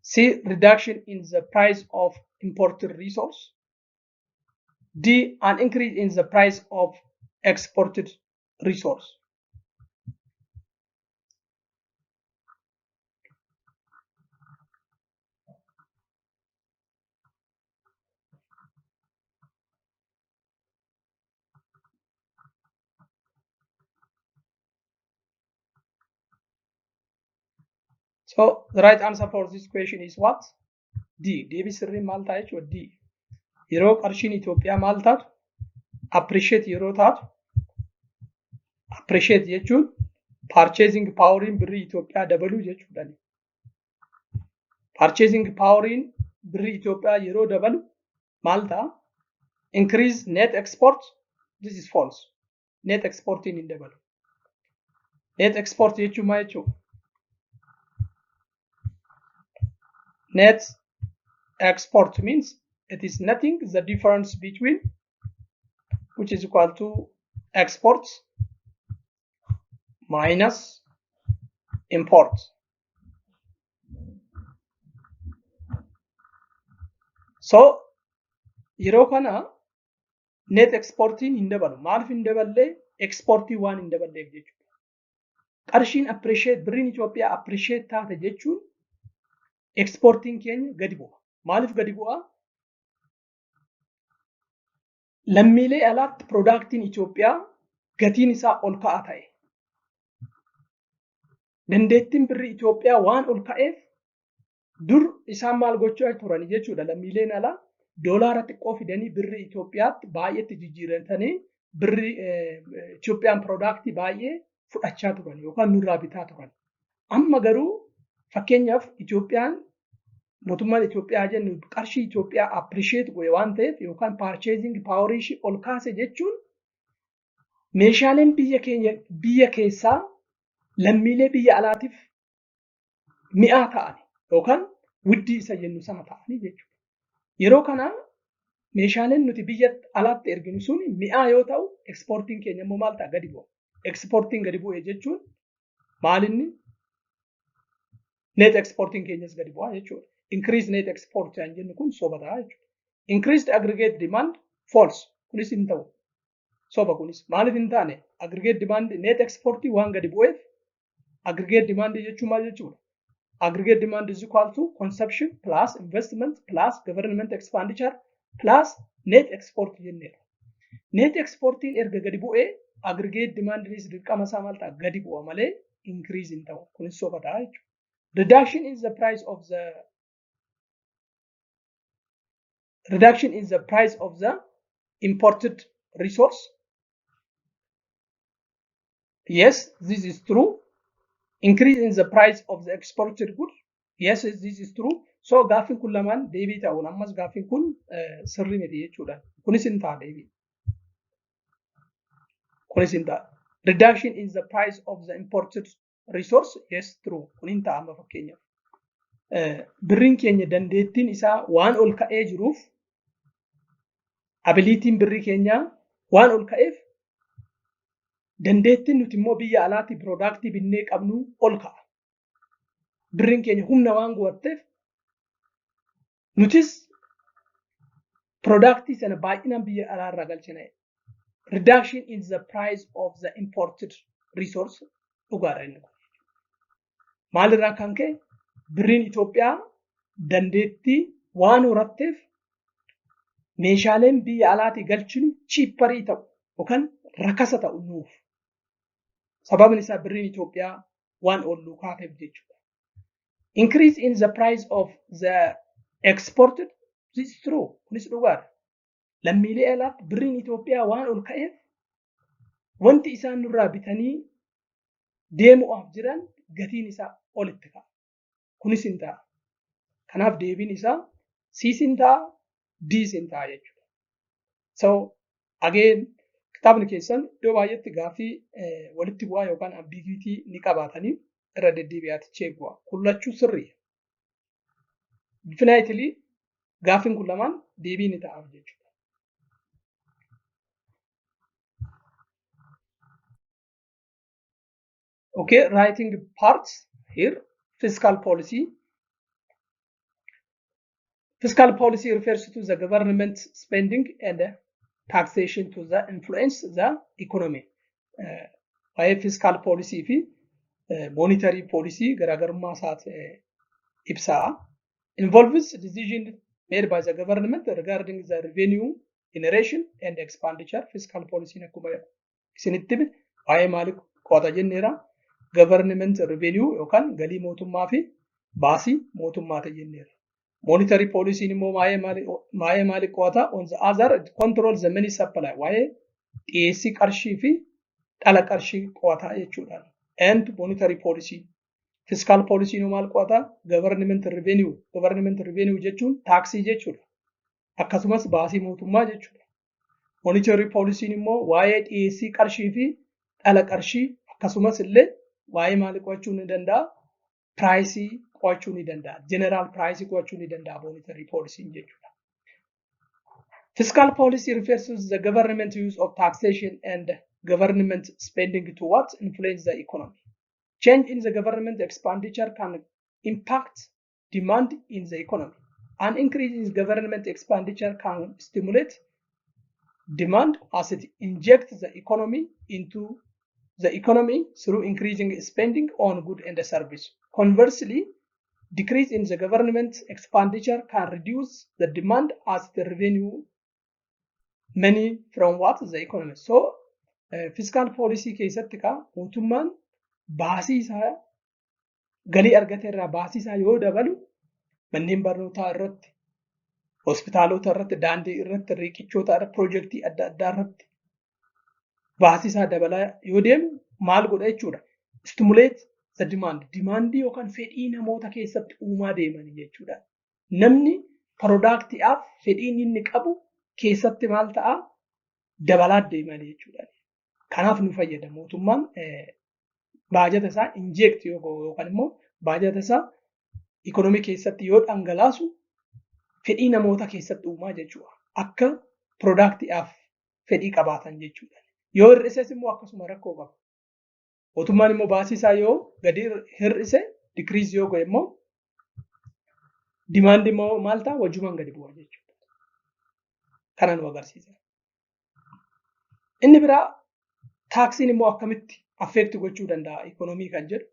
C. Reduction in the price of imported resource, D. An increase in the price of exported resource. So the right answer for this question is what? D. Deebii sirrii maal ta'a jechuudha? D. Yeroo qarshiin Itoophiyaa maal taatu? Appreciate yeroo taatu. Appreciate jechuun purchasing poweriin birrii Itoophiyaa dabaluu jechuudha. Purchasing poweriin birrii Itoophiyaa yeroo dabalu maal ta'a? Increase net export. This is false. Net exportiin hin dabalu. Net export jechuun maal jechuudha? Net export means it is nothing the difference between which is equal to exports minus import. So yeroo kana net exportiin hin dabalu. Maaliif hin daballee? Exportii waan hin daballeef jechuudha. Qarshiin appreciate birriin Itoophiyaa appreciate taate jechuun exportiin keenya gadi bu'a. Maaliif gadi bu'a? Lammiilee alaatti productiin Itoophiyaa gatiin isaa ol ka'aa ta'e. Dandeettiin birrii Itoophiyaa waan ol ka'eef dur isaan maal gochaa turani jechuudha. Lammiileen alaa doolaara xiqqoo fidanii birrii Itoophiyaatti baay'eetti jijjiirratanii birrii Itoophiyaan productii baay'ee fudhachaa turan yookaan nurraa bitaa turan. Amma garuu fakkeenyaaf Itoophiyaan mootummaan Itoophiyaa jennu qarshii Itoophiyaa appreciate godhe waan ta'eef yookaan purchasing power ishii ol kaase jechuun meeshaaleen biyya keessaa lammiilee biyya alaatiif mi'aa ta'an yookaan widdii isa jennu sana ta'anii jechuudha. Yeroo kana meeshaaleen nuti biyya alaatti erginu sun mi'aa yoo ta'u exportiin keenya immoo maal ta'a? Gadi bu'a. Exportiin gadi bu'e jechuun maalinni? Net exportiin keenyas gadi bu'a jechuudha. Increased net export kan jennu kun soba ta'a jechuudha. Increased aggregate demand false. Kunis hin ta'u. Soba kunis maaliif hin taane? Aggregate demand net exportii waan gadi bu'eef aggregate demand jechuun maal jechuudha? Aggregate demand is equal to consumption plus investment plus government expenditure plus net export jenneera. Net exportiin erga gadi bu'ee aggregate demand dirqama isaa maal ta'a? Gadi bu'a malee increase hin ta'u. Kunis soba ta'a jechuudha. Reduction in the price of the imported resource. Yes, this is true. Increase in the price of the exported goods. Yes, this is true. So gaaffiin kun lamaan deebii ta'uun ammas gaaffiin kun sirrii miti jechuudha. Kunis hin ta'a deebii. Kunis hin ta'a. Reduction in the price of the imported resource. Yes, true. Kun hin ta'a amma fakkeenyaaf. Birriin keenya dandeettiin isaa waan ol ka'ee jiruuf abiliitiin birrii keenyaa waan ol ka'eef dandeettiin nuti immoo biyya alaatti productii binnee qabnu ol ka'a. Birriin keenya humna waan guwatteef nutis productii sana baay'inaan biyya alaarraa galchina. Reduction in the price of the imported resource dhugaadha inni kun. Maalirraa kan ka'e birriin Itoophiyaa dandeettii waan horatteef meeshaaleen biyya alaatii galchinu chiipparii ta'u yookaan rakasa ta'u nuuf. Sababni isaa birriin Itoophiyaa waan ol kaateef jechuudha. Increase in the price of the exported, this is true, kunis dhugaadha. Lammiilee alaatti birriin Itoophiyaa waan ol ka'eef wanti isaan nurraa bitanii deemu'aaf jiran gatiin isaa olitti ka'a. Kunis hin ta'a. Kanaaf deebiin isaa C's hin ta'a, D's hin ta'a jechuudha. So again kitaabni keessan iddoo baay'eetti gaaffii walitti bu'aa yookaan ambiguity ni qabaatanii irra deddeebi'aati cheekua. Kullachuu sirriidha. Definitely gaaffiin kun lamaan deebii ni ta'aaf jechuudha. Okay, writing parts here. Fiscal policy. Fiscal policy refers to the government spending and taxation to the influence the economy. Waa'ee fiscal policy fi monetary policy garaagarummaa isaati ibsaa. Involves decision made by the government regarding the revenue generation and expenditure. Fiscal policy akkuma isinitti waa'ee maalii qo'ata jenneera. Government revenue yookaan galii mootummaa fi baasii mootummaati jenneera. Monetary policy immoo waa'ee maalii qo'ata? On the other control the money supply. Waa'ee dhiyeessii qarshii fi dhala qarshii qo'ata jechuudha. And monetary policy. Fiscal policy nu maal qo'ata? Government revenue. Government revenue jechuun taaksii jechuudha. Akkasumas baasii mootummaa jechuudha. Monetary policy immoo waa'ee dhiyeessii qarshii fi dhala qarshii akkasumas illee waa'ee maalii qo'achuu ni danda'a? Pricii qo'achuu ni danda'a. General pricii qo'achuu ni danda'a monetary policy jechuudha. Fiscal policy refers to the government use of taxation and government spending to what? Influence the economy. Change in the government expenditure can impact demand in the economy. An increase in government expenditure can stimulate demand as it injects the economy into the economy through increasing spending on goods and service. Conversely, decrease in the government expenditure can reduce the demand as the revenue money from what? The economy. So, fiscal policy keessatti mootummaan baasii isaa galii argate irraa baasii isaa yoo dabalu manneen barnootaa irratti, hospitaalota irratti, daandii irratti, riqichoota irratti, piroojeektii adda addaa irratti baasii isaa dabalaa yoo deemu maal godha jechuudha? Stimulate the demand. Demandii yookaan fedhii namoota keessatti uumaa deemanii jechuudha. Namni piroodaaktiidhaaf fedhiin inni qabu keessatti maal ta'a? Dabalaa deemanii jechuudha. Kanaaf nu fayyada. Mootummaan baajata isaa inject yookaan immoo baajata isaa ikonomii keessatti yoo dhangalaasu fedhii namoota keessatti uumaa jechuudha. Akka piroodaaktiidhaaf fedhii qabaatan jechuudha. Yoo hir'ises immoo akkasuma rakkoo qaba. Mootummaan immoo baasii isaa yoo gadi hir'ise decrease yoo godhe immoo demand immoo maal ta'a? Wajjumaan gadi bu'a jechuudha. Kana nu agarsiisa. Inni biraa taaksiin immoo akkamitti affect gochuu danda'a ikonomii kan jedhu.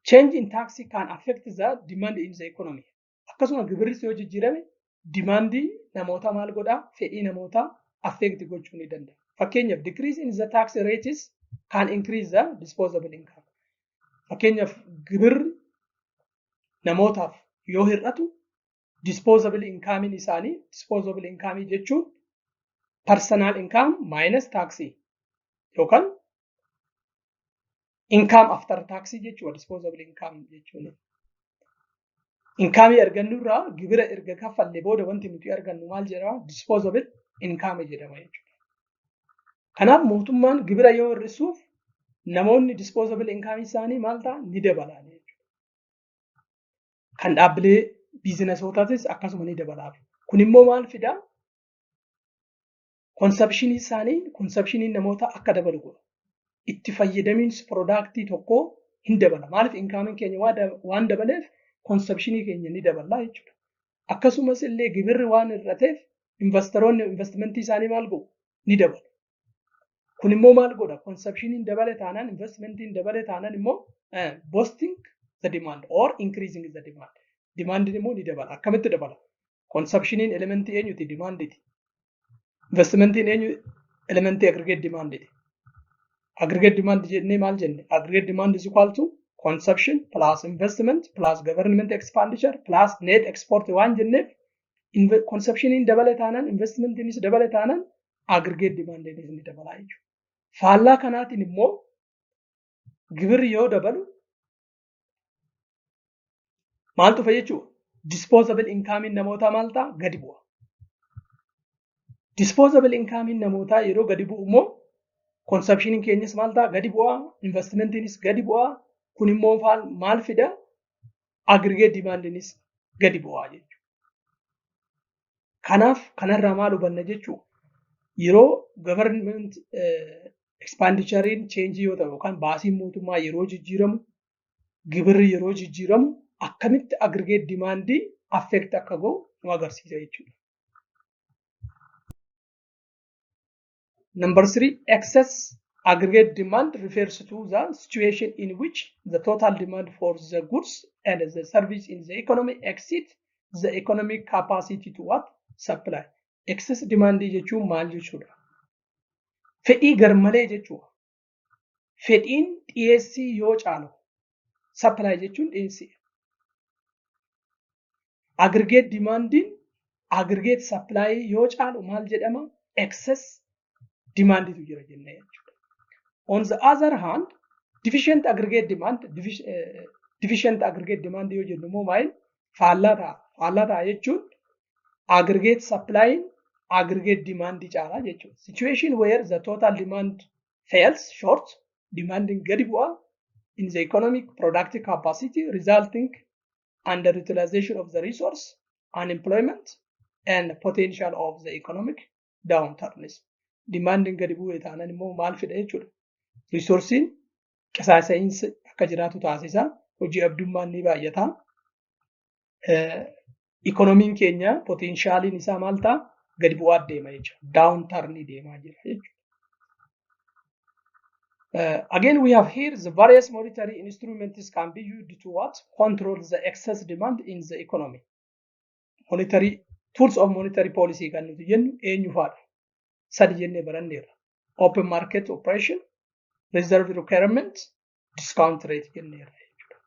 Change in tax can affect the demand in the economy. Akkasuma gibirris yoo jijjiirame demandii namoota maal godhaa? Fedhii namoota affect gochuu ni danda'a. Fakkeenyaaf decrease in the tax rates can increase the disposable income. Fakkeenyaaf gibirri namootaaf yoo hir'atu disposable income isaanii, disposable income jechuun personal income minus taxi yookaan income after taxi jechuudha. Disposable income jechuun income argannu irraa gibira erga kaffallee booda wanti nuti argannu maal jedhama? Disposable income jedhama jechuudha. Kanaaf mootummaan gibira yoo hir'isuuf namoonni disposable income isaanii maal ta'a? Ni dabalaa jechuudha. Kan dhaabbilee biizinasootatis akkasuma ni dabalaa. Kun immoo maal fidaa? Consumption isaanii, consumption namoota akka dabalu godha. Itti fayyadamiinsi piroodaaktii tokkoo hin dabala. Maaliif income keenya waan dabaleef consumption keenya ni dabala jechuudha. Akkasumas illee gibirri waan hir'ateef investoroonni investmentii isaanii maal godhu? Ni dabalu. Kun immoo maal godha? Consumption dabale taanaan, investmentiin dabale taanaan immoo boosting the demand or increasing the demand. Demand immoo ni dabala. Akkamitti dabala? Consumption elementii eenyuti? Demanditi. Investmentiin eenyu? Elementii aggregate demanditi. Aggregate demand jennee maal jenne? Aggregate demand is equal to consumption plus investment plus government expenditure plus net export waan jenneef consumptioniin dabale taanaan investmentiinis dabale taanaan aggregate demandiinis ni dabala jechuudha. Faallaa kanaatiin immoo gibirri yoo dabalu maaltu fa'a jechuudha? Disposable income namootaa maal ta'a? Gadi bu'a. Disposable income namootaa yeroo gadi bu'u immoo consumptioniin keenyas maal ta'a? Gadi bu'a. Investmentiinis gadi bu'a. Kun immoo maal fida? Aggregate demandiinis gadi bu'a jechuudha. Kanaaf kanarraa maal hubanna jechuudha? Yeroo government expenditurein change yoo ta'u yookaan baasiin mootummaa yeroo jijjiiramu, gibirri yeroo jijjiiramu akkamitti aggregate demandii affect akka godhu nu agarsiisa jechuudha. Number 3, excess aggregate demand refers to the situation in which the total demand for the goods and the service in the economy exceeds the economic capacity to what? Supply. Excess demand jechuun maal jechuudha? Fedhii garmalee jechuudha. Fedhiin dhiyeessii yoo caalu supply jechuun dhiyeessii. Aggregate demandiin aggregate supply yoo caalu maal jedhama? Excess demanditu jira jennee jechuudha. On the other hand, deficient aggregate demand yoo jennu immoo maal? Faallaa ta'a. Faallaa ta'a jechuun aggregate supply aggregate demand caalaa jechuudha. Situation where the total demand falls short, demanding gadi bu'a in the economic productive capacity resulting underutilization of the resource, unemployment, and potential of the economic downturn. Demanding gadi bu'ee taanaan immoo maal fida jechuudha? Resoursiin qisaasa'iinsi akka jiraatu taasisa. Hojii abdummaan ni baay'ata. Economiin keenya potentiaaliin isaa maal ta'a? Gadi bu'aa deema jechuudha. Downturn deemaa jira jechuudha. Again, we have here the various monetary instruments can be used to what? Control the excess demand in the economy. Monetary tools of monetary policy kan nuti jennu eenyu faadha? Sadi jennee baranneerra. Open market operation, reserve requirement, discount rate jenneerra jechuudha.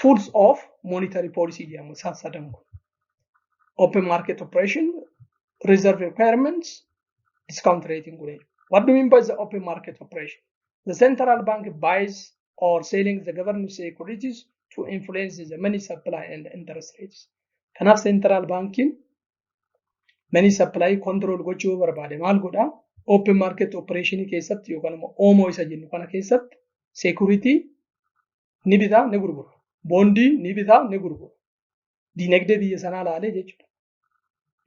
Tools of monetary policy jedhamu isaan sadan kun. Open market operation, reserve requirements, discount rate kun. What do we mean by the open market operation? The central bank buys or selling the government securities to influence the money supply and interest rates. Kanaaf central banking money supply control gochuu barbaade maal godha? Open market operation keessatti yookaan immoo OMO isa jennu kana keessatti security ni bitaa ni gurgura. Bondii ni bitaa ni gurgura. Dinagdee biyya sanaa ilaalee jechuudha.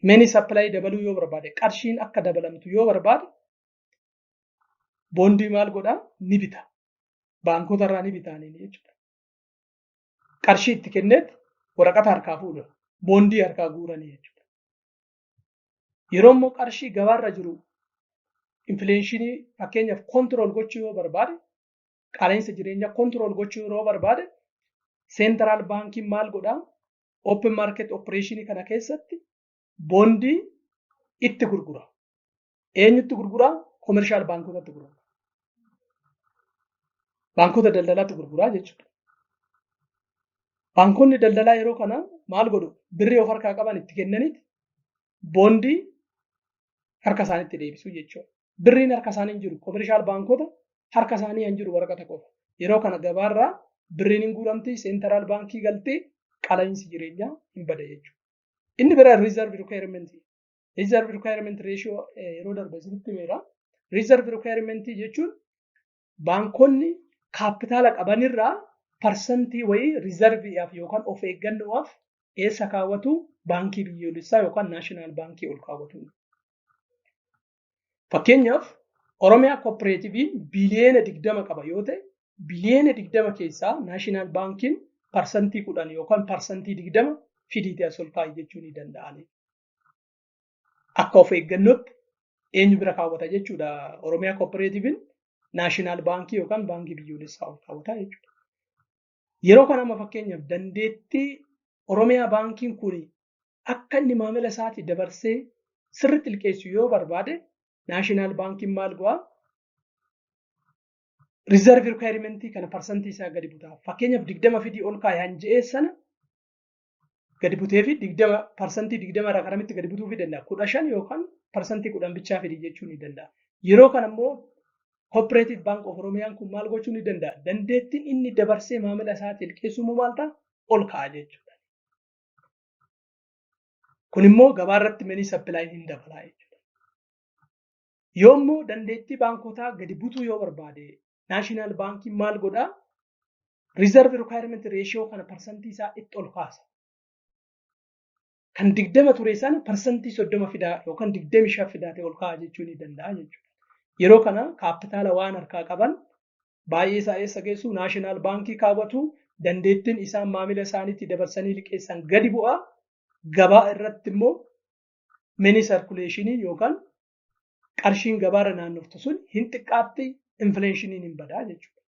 Money supply dabaluu yoo barbaade, qarshiin akka dabalamtu yoo barbaade bondii maal godha? Ni bita. Baankota irraa ni bitaanii jechuudha. Qarshii itti kenneet waraqata harkaa fuudha. Bondii harkaa guuranii jechuudha. Yeroo immoo qarshii gabaarra jiru infleeshinii fakkeenyaaf control gochuu yoo barbaade, qaala'insa jireenyaa control gochuu yoo barbaade, central bankiin maal godha? Open market operation kana keessatti bondii itti gurgura. Eenyutti gurgura? Commercial baankotatti gurgura. Baankota daldalaatti gurguraa jechuudha. Baankonni daldalaa yeroo kana maal godhu? Birrii of harkaa qaban itti kennaniiti bondii harka isaaniitti deebisuu jechuudha. Birriin harka isaanii hin jiru. Commercial baankota harka isaanii hin jiru waraqata qofa. Yeroo kana gabaarraa birriin hin guuramti, central baankii galtee qaala'insi jireenyaa hin bada jechuudha. Inni bira reserve requirement. Reserve requirement ratio yeroo darbe isinitti meera. Reserve requirement jechuun baankonni kaapitaala qabanirraa parsantii wayii riizarviidhaaf yookaan of eeggannoodhaaf eessa kaawwatu? Baankii biyyoolessaa yookaan naashinaal baankii ol kaawwatu. Fakkeenyaaf Oromiyaa Kooperaatiiviin biliyeena 20 qaba yoo ta'e, biliyeena 20 keessaa naashinaal baankiin parsantii 10 yookaan parsantii 20 fidiitee as ol kaa'e jechuu ni danda'ani. Akka of eeggannootti eenyu bira kaawwata jechuudha. Oromiyaa Kooperaatiiviin naashinaal baankii yookaan baankii biyyoolessaa ol kaawwata jechuudha. Yeroo kana amma fakkeenyaaf dandeettii Oromiyaa baankiin kun akka inni maamila isaatti dabarsee sirriitti liqeessu yoo barbaade naashinaal baankiin maal godha? reserve requirement kana percentii isaa gadi butaa. Fakkeenyaaf 20 fidii ol kaayaan je'ee sana gadi butee fi 20% irraa karamitti gadi butuu fi danda'a. 15 yookaan percentii 10 bichaa fidii jechuu ni danda'a. Yeroo kana immoo Cooperative Bank of Oromiyaan kun maal gochuu ni danda'a? Dandeettiin inni dabarsee maamila isaatiin liqeessummoo maal ta'a? Ol ka'a jechuudha. Kun immoo gabaa irratti manii supply hin dabalaa jechuudha. Yoommoo dandeettii baankotaa gadi butuu yoo barbaade National Bankiin maal godhaa? Reserve Requirement Ratio kana percentii isaa itti ol kaasa. Kan 20 ture sana percentii 30 fidaa yookaan 25 fidaatee ol ka'a jechuu ni danda'a jechuudha. Yeroo kana kaapitaala waan harkaa qaban baay'ee isaa eessa geessu National Bankii kaawwatu dandeettiin isaan maamila isaaniitti dabarsanii liqeessan gadi bu'aa. Gabaa irratti immoo manii circulationii yookaan qarshiin gabaarra naannoftu sun hin xiqqaatti inflationiin hin badaa jechuudha.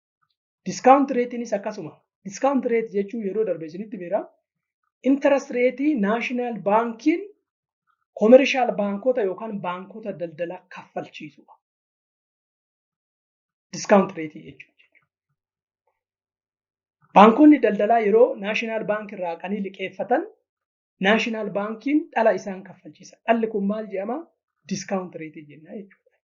Discount rate'inis akkasuma. Discount rate jechuun yeroo darbe isinitti beera. Interest rate National Bankiin commercial baankota yookaan baankota daldalaa kaffalchiisudha. Discount rate jechuudha. Baankonni daldalaa yeroo National Bank irraa qanii liqeeffatan National Bankiin dhala isaan kaffalchiisa. Dhalli kun maal jedhama? Discount rate jenna jechuudha.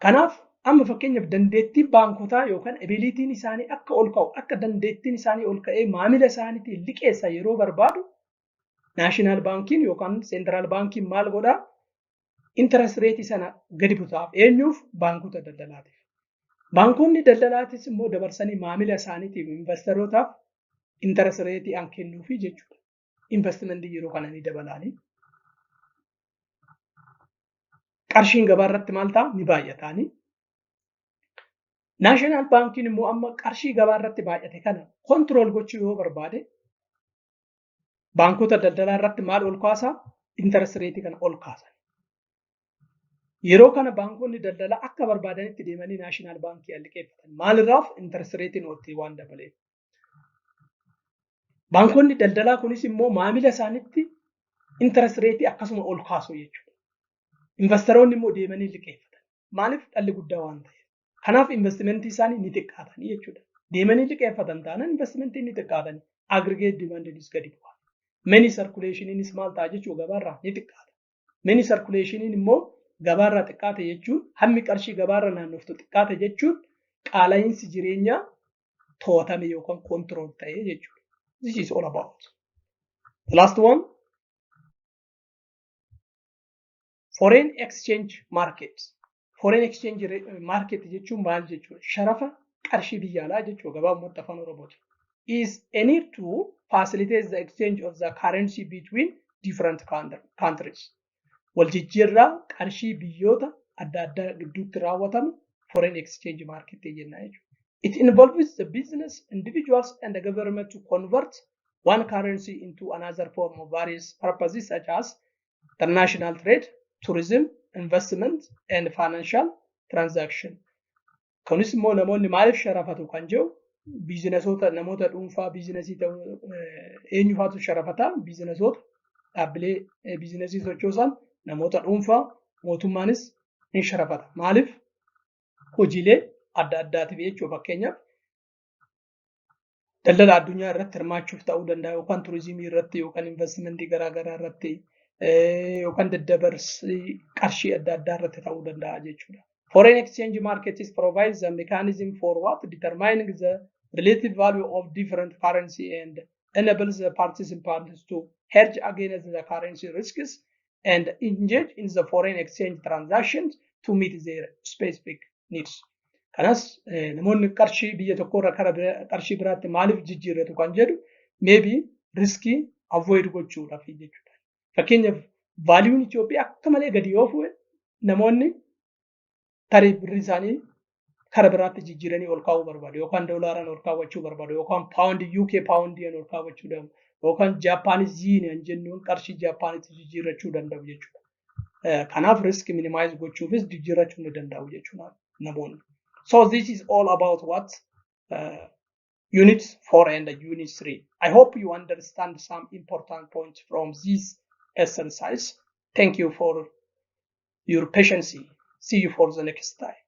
Kanaaf amma fakkeenyaaf dandeettiin baankotaa yookaan abilitiin isaanii akka ol ka'u akka dandeettiin isaanii ol ka'ee maamila isaaniitiin liqeessa yeroo barbaadu National Bankiin yookaan Central Bankiin maal godhaa? Interest rate sana gadi butaaf eenyuuf? Baankota daldalaatiif. Baankonni daldalaatis immoo dabarsanii maamila isaaniitiif investorotaaf interest rate an kennuufi jechuudha. Investmentii yeroo kana ni dabalaanii. Qarshiin gabaa irratti maal ta'a? Ni baay'ataanii. National Bankiin immoo amma qarshii gabaa irratti baay'ate kana control gochuu yoo barbaade baankota daldalaa irratti maal ol kaasaa? Interest rate kana ol kaasan. Yeroo kana baankonni daldalaa akka barbaadanitti deemanii National Bankii liqeeffatan. Maalirraaf? Interest rate otti waan dabaleef. Baankonni daldalaa kunis immoo maamila isaaniitti interest rate akkasuma ol kaasu jechuudha. Investoroonni immoo deemanii liqeeffatan. Maaliif? Dhalli guddaa waan ta'eef. Kanaaf investmentii isaanii ni xiqqaatanii jechuudha. Deemanii liqeeffatan taanaan investmentii ni xiqqaatanii. Aggregate demandis gadi bu'a. Money circulationinis maal ta'a jechuudha gabaarraa ni xiqqaata. Money circulationiin immoo gabaarraa xiqqaate jechuun hammi qarshii gabaarra naannoftu xiqqaate jechuun qaala'insi jireenyaa to'atame yookaan control ta'ee jechuudha. This is all about. The last one, foreign exchange market. Foreign exchange market jechuun maal jechuudha? Sharafa qarshii biyya alaa jechuudha gabaabumatti afaan Oromooti. Is a need to facilitate the exchange of the currency between different countries. Waljijjiirraa qarshii biyyoota adda addaa gidduutti raawwatamu foreign exchange market jenna jechuudha. It involves the business, individuals, and the government to convert one currency into another for various purposes such as international trade, tourism, investment, and financial transaction. Kunis immoo namoonni maaliif sharafatu kan jedhu biizinesoota namoota dhuunfaa biizinesii ta'uu eenyufaatu sharafata? Biizinesoota dhaabbilee biizinesii sochoosan namoota dhuunfaa mootummaanis ni sharafata. Maaliif? Hojiilee adda addaatiif jechuudha. Fakkeenyaaf daldala addunyaa irratti hirmaachuuf ta'uu danda'a yookaan turizimii irratti yookaan investmentii garaagaraa irratti yookaan daddabarsii qarshii adda addaa irratti ta'uu danda'a jechuudha. Foreign exchange market provides a mechanism for what? Determining the relative value of different currency and enables the participants to hedge against the currency risks and engage in the foreign exchange transactions to meet their specific needs. Kanas namoonni qarshii biyya tokkorraa kara qarshii biraatti maaliif jijjiirratu kan jedhu maybe riskii avoid gochuudhaaf jechuudha. Fakkeenyaaf vaaliyuun Itoophiyaa akka malee gadi yoo fuudhe namoonni tarii birrii isaanii kara biraatti jijjiiranii ol kaa'uu barbaadu yookaan doolaaraan ol kaawwachuu barbaadu yookaan paawundii UK paawundiin ol kaawwachuu danda'u yookaan Jaapaanis yiiniin jennuun qarshii Jaapaanitti jijjiirrachuu danda'u jechuudha. Kanaaf risk minimize gochuufis jijjiirrachuu ni danda'u jechuudha namoonni. So this is all about what unit 4 and unit 3. I hope you understand some important points from this exercise. Thank you for your patience. See you for the next time.